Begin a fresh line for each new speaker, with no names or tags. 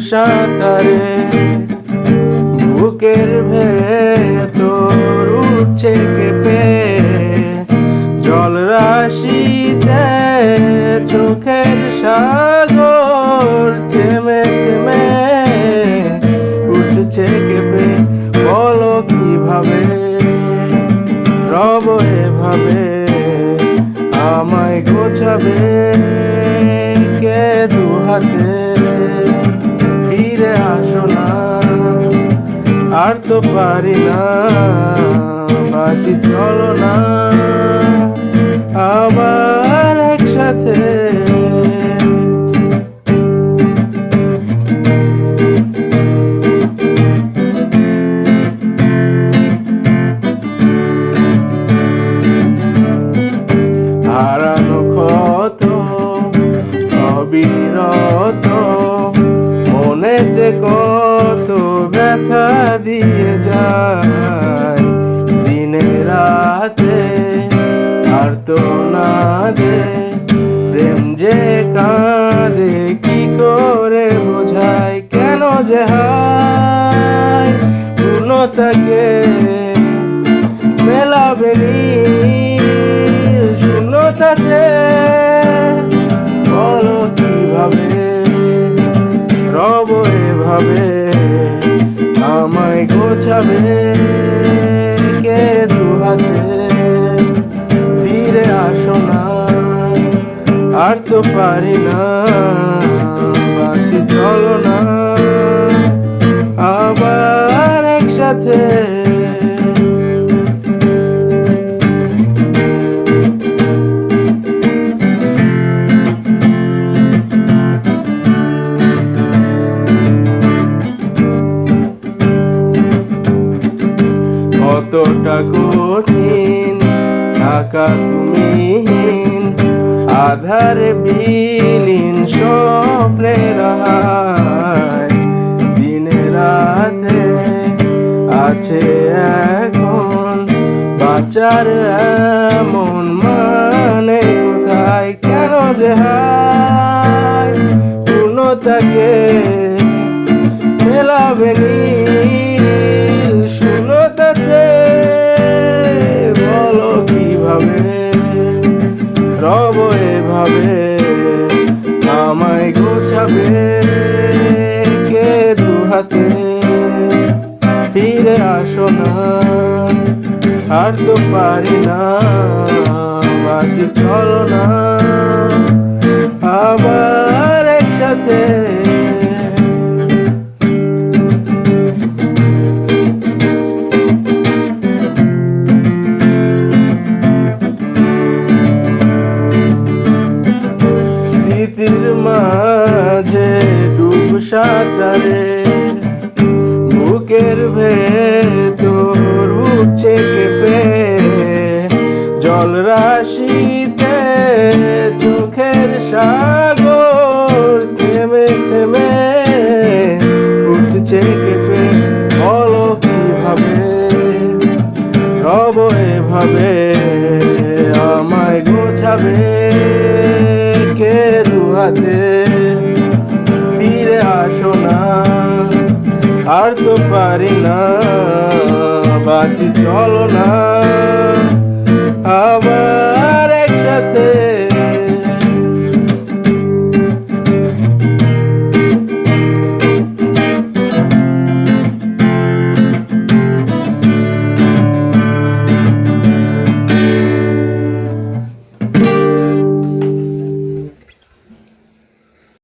সাঁতারে বুকের ভেতর উঠছে কেঁপে, জল রাশিতে চোখের সাগর থেমে থেমে উঠছে কেঁপে। বলো কিভাবে রব এভাবে আমায় গোছাবে কে দু হাতে? ফিরে আসো না, আর তো পারি না, বাঁচি চলো না আবার একসাথে। হারানো ক্ষত অবিরত মনেতে কত ব্যথা দিয়ে যায় দিনে রাতে, আর তো না দে প্রেম যে কাঁদে কি করে বোঝায়? কেন যে হায় পূর্ণতাকে মেলাবে শূন্যতাতে? বলো কিভাবে রব এভাবে আমায় গোছাবে কে দু হাতে? ফিরে আসো না, আর তো পারি না, বাঁচি চলো না আবার একসাথে। কতটা কঠিন থাকা তুমিহীন, আধারে বিলীন স্বপ্নের হায় দিনে রাতে আছে এখন বাঁচার এমন মানে কোথায়? কেন যে হায় পূর্ণতাকে মেলাবে শূন্যতাতে? বলো কিভাবে রব এভাবে আমায় গোছাবে কে দু হাতে? ফিরে আসো না, আর তো পারি না, বাঁচি চলো না আবার একসাথে। স্মৃতির মাঝে ডুব সাঁতারে বুকের ভেতর উঠছে কেঁপে, জল রাশিতে চোখের সাগর থেমে থেমে উঠছে কেঁপে। বলো কিভাবে রব এভাবে আমায় গোছাবে কে দু হাতে? ফিরে আসো না, আর তো পারি না, বাঁচি চলো না